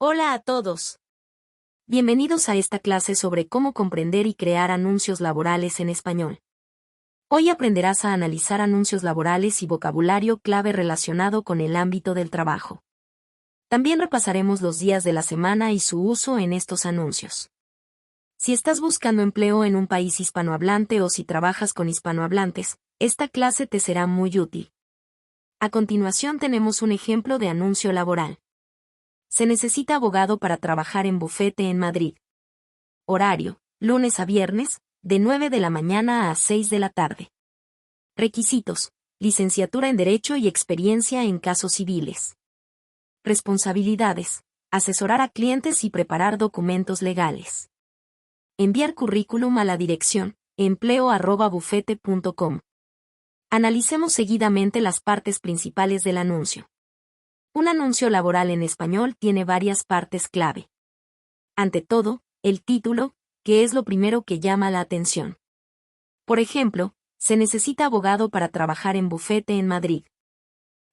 Hola a todos. Bienvenidos a esta clase sobre cómo comprender y crear anuncios laborales en español. Hoy aprenderás a analizar anuncios laborales y vocabulario clave relacionado con el ámbito del trabajo. También repasaremos los días de la semana y su uso en estos anuncios. Si estás buscando empleo en un país hispanohablante o si trabajas con hispanohablantes, esta clase te será muy útil. A continuación tenemos un ejemplo de anuncio laboral. Se necesita abogado para trabajar en bufete en Madrid. Horario, lunes a viernes, de 9 de la mañana a 6 de la tarde. Requisitos, licenciatura en Derecho y experiencia en casos civiles. Responsabilidades, asesorar a clientes y preparar documentos legales. Enviar currículum a la dirección, empleo@bufete.com. Analicemos seguidamente las partes principales del anuncio. Un anuncio laboral en español tiene varias partes clave. Ante todo, el título, que es lo primero que llama la atención. Por ejemplo, se necesita abogado para trabajar en bufete en Madrid.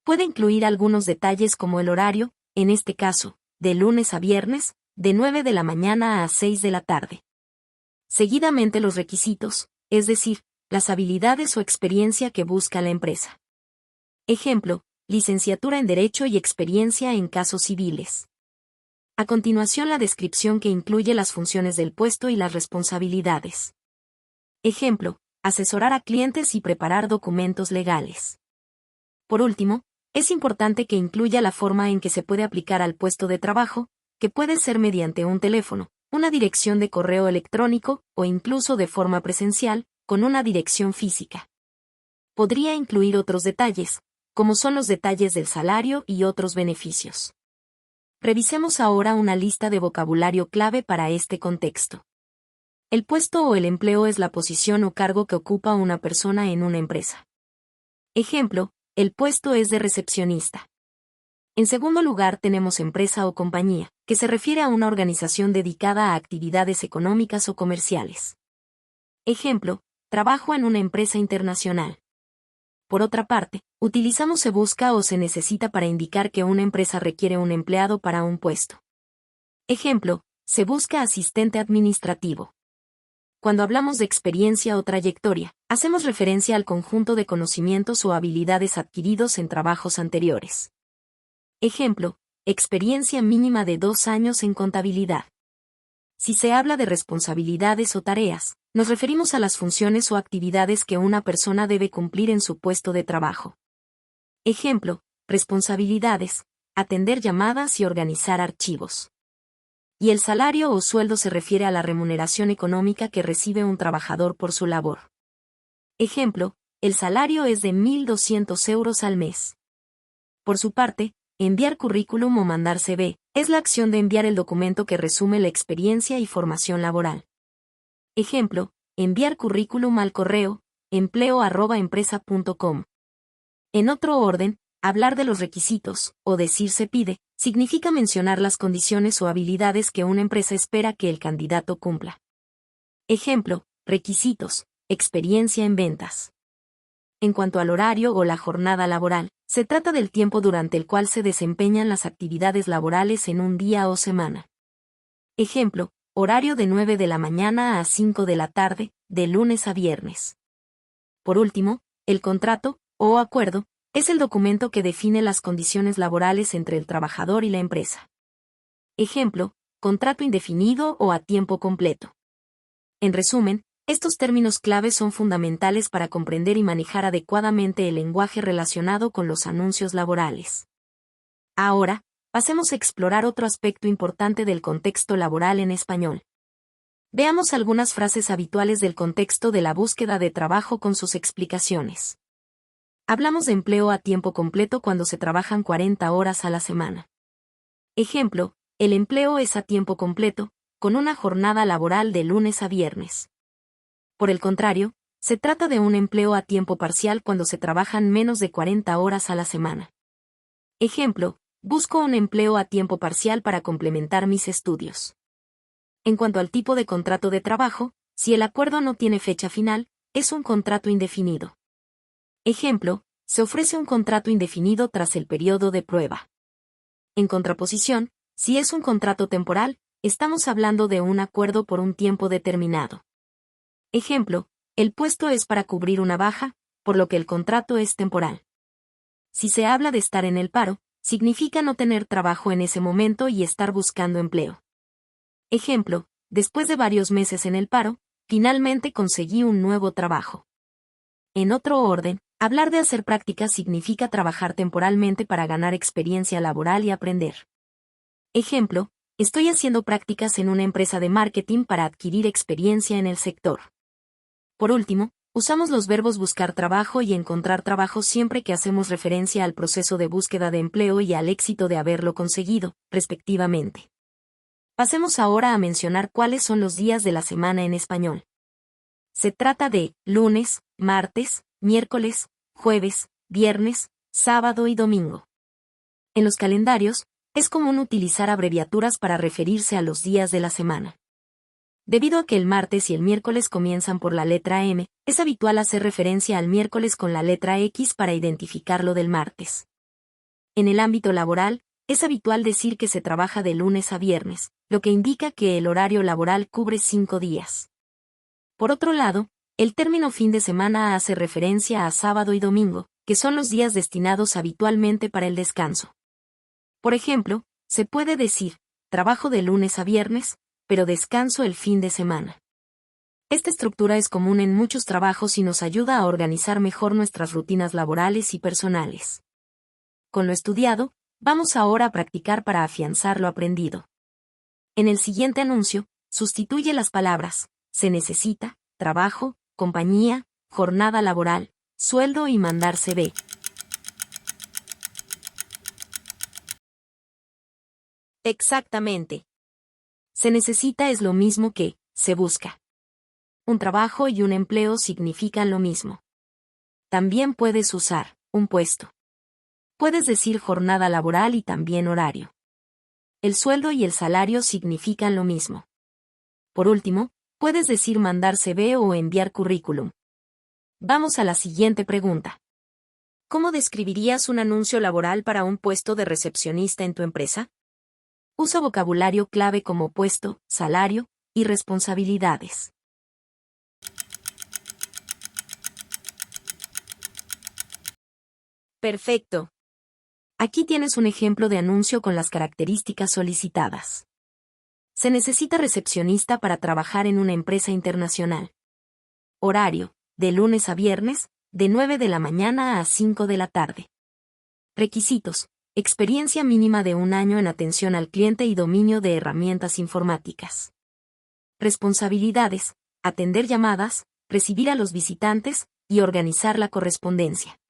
Puede incluir algunos detalles como el horario, en este caso, de lunes a viernes, de 9 de la mañana a 6 de la tarde. Seguidamente los requisitos, es decir, las habilidades o experiencia que busca la empresa. Ejemplo, licenciatura en Derecho y experiencia en casos civiles. A continuación la descripción que incluye las funciones del puesto y las responsabilidades. Ejemplo, asesorar a clientes y preparar documentos legales. Por último, es importante que incluya la forma en que se puede aplicar al puesto de trabajo, que puede ser mediante un teléfono, una dirección de correo electrónico o incluso de forma presencial, con una dirección física. Podría incluir otros detalles, como son los detalles del salario y otros beneficios. Revisemos ahora una lista de vocabulario clave para este contexto. El puesto o el empleo es la posición o cargo que ocupa una persona en una empresa. Ejemplo, el puesto es de recepcionista. En segundo lugar tenemos empresa o compañía, que se refiere a una organización dedicada a actividades económicas o comerciales. Ejemplo, trabajo en una empresa internacional. Por otra parte, utilizamos se busca o se necesita para indicar que una empresa requiere un empleado para un puesto. Ejemplo, se busca asistente administrativo. Cuando hablamos de experiencia o trayectoria, hacemos referencia al conjunto de conocimientos o habilidades adquiridos en trabajos anteriores. Ejemplo, experiencia mínima de 2 años en contabilidad. Si se habla de responsabilidades o tareas, nos referimos a las funciones o actividades que una persona debe cumplir en su puesto de trabajo. Ejemplo, responsabilidades, atender llamadas y organizar archivos. Y el salario o sueldo se refiere a la remuneración económica que recibe un trabajador por su labor. Ejemplo, el salario es de 1.200 euros al mes. Por su parte, enviar currículum o mandar CV, es la acción de enviar el documento que resume la experiencia y formación laboral. Ejemplo, enviar currículum al correo, empleo@empresa.com. En otro orden, hablar de los requisitos, o decir se pide, significa mencionar las condiciones o habilidades que una empresa espera que el candidato cumpla. Ejemplo, requisitos, experiencia en ventas. En cuanto al horario o la jornada laboral, se trata del tiempo durante el cual se desempeñan las actividades laborales en un día o semana. Ejemplo, horario de 9 de la mañana a 5 de la tarde, de lunes a viernes. Por último, el contrato, o acuerdo, es el documento que define las condiciones laborales entre el trabajador y la empresa. Ejemplo, contrato indefinido o a tiempo completo. En resumen, estos términos claves son fundamentales para comprender y manejar adecuadamente el lenguaje relacionado con los anuncios laborales. Ahora, pasemos a explorar otro aspecto importante del contexto laboral en español. Veamos algunas frases habituales del contexto de la búsqueda de trabajo con sus explicaciones. Hablamos de empleo a tiempo completo cuando se trabajan 40 horas a la semana. Ejemplo, el empleo es a tiempo completo, con una jornada laboral de lunes a viernes. Por el contrario, se trata de un empleo a tiempo parcial cuando se trabajan menos de 40 horas a la semana. Ejemplo, busco un empleo a tiempo parcial para complementar mis estudios. En cuanto al tipo de contrato de trabajo, si el acuerdo no tiene fecha final, es un contrato indefinido. Ejemplo, se ofrece un contrato indefinido tras el periodo de prueba. En contraposición, Si es un contrato temporal, estamos hablando de un acuerdo por un tiempo determinado. Ejemplo, el puesto es para cubrir una baja, por lo que el contrato es temporal. Si se habla de estar en el paro, significa no tener trabajo en ese momento y estar buscando empleo. Ejemplo, después de varios meses en el paro, finalmente conseguí un nuevo trabajo. En otro orden, hablar de hacer prácticas significa trabajar temporalmente para ganar experiencia laboral y aprender. Ejemplo, estoy haciendo prácticas en una empresa de marketing para adquirir experiencia en el sector. Por último, usamos los verbos buscar trabajo y encontrar trabajo siempre que hacemos referencia al proceso de búsqueda de empleo y al éxito de haberlo conseguido, respectivamente. Pasemos ahora a mencionar cuáles son los días de la semana en español. Se trata de lunes, martes, miércoles, jueves, viernes, sábado y domingo. En los calendarios, es común utilizar abreviaturas para referirse a los días de la semana. Debido a que el martes y el miércoles comienzan por la letra M, es habitual hacer referencia al miércoles con la letra X para identificarlo del martes. En el ámbito laboral, es habitual decir que se trabaja de lunes a viernes, lo que indica que el horario laboral cubre 5 días. Por otro lado, el término fin de semana hace referencia a sábado y domingo, que son los días destinados habitualmente para el descanso. Por ejemplo, se puede decir, trabajo de lunes a viernes, pero descanso el fin de semana. Esta estructura es común en muchos trabajos y nos ayuda a organizar mejor nuestras rutinas laborales y personales. Con lo estudiado, vamos ahora a practicar para afianzar lo aprendido. En el siguiente anuncio, sustituye las palabras se necesita, trabajo, compañía, jornada laboral, sueldo y mandar CV. Exactamente. Se necesita es lo mismo que se busca. Un trabajo y un empleo significan lo mismo. También puedes usar un puesto. Puedes decir jornada laboral y también horario. El sueldo y el salario significan lo mismo. Por último, puedes decir mandar CV o enviar currículum. Vamos a la siguiente pregunta. ¿Cómo describirías un anuncio laboral para un puesto de recepcionista en tu empresa? Usa vocabulario clave como puesto, salario y responsabilidades. Perfecto. Aquí tienes un ejemplo de anuncio con las características solicitadas. Se necesita recepcionista para trabajar en una empresa internacional. Horario, de lunes a viernes, de 9 de la mañana a 5 de la tarde. Requisitos, experiencia mínima de 1 año en atención al cliente y dominio de herramientas informáticas. Responsabilidades, atender llamadas, recibir a los visitantes y organizar la correspondencia.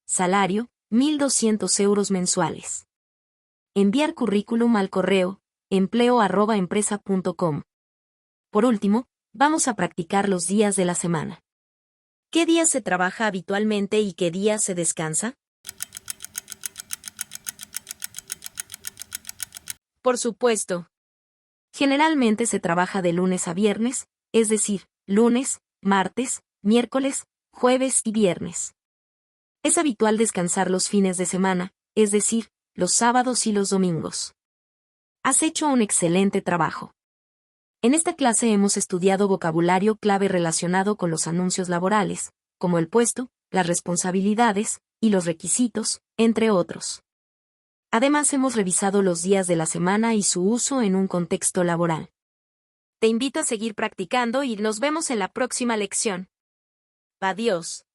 Salario, 1.200 euros mensuales. Enviar currículum al correo empleo@empresa.com. Por último, vamos a practicar los días de la semana. ¿Qué días se trabaja habitualmente y qué días se descansa? Por supuesto. Generalmente se trabaja de lunes a viernes, es decir, lunes, martes, miércoles, jueves y viernes. Es habitual descansar los fines de semana, es decir, los sábados y los domingos. Has hecho un excelente trabajo. En esta clase hemos estudiado vocabulario clave relacionado con los anuncios laborales, como el puesto, las responsabilidades y los requisitos, entre otros. Además hemos revisado los días de la semana y su uso en un contexto laboral. Te invito a seguir practicando y nos vemos en la próxima lección. Adiós.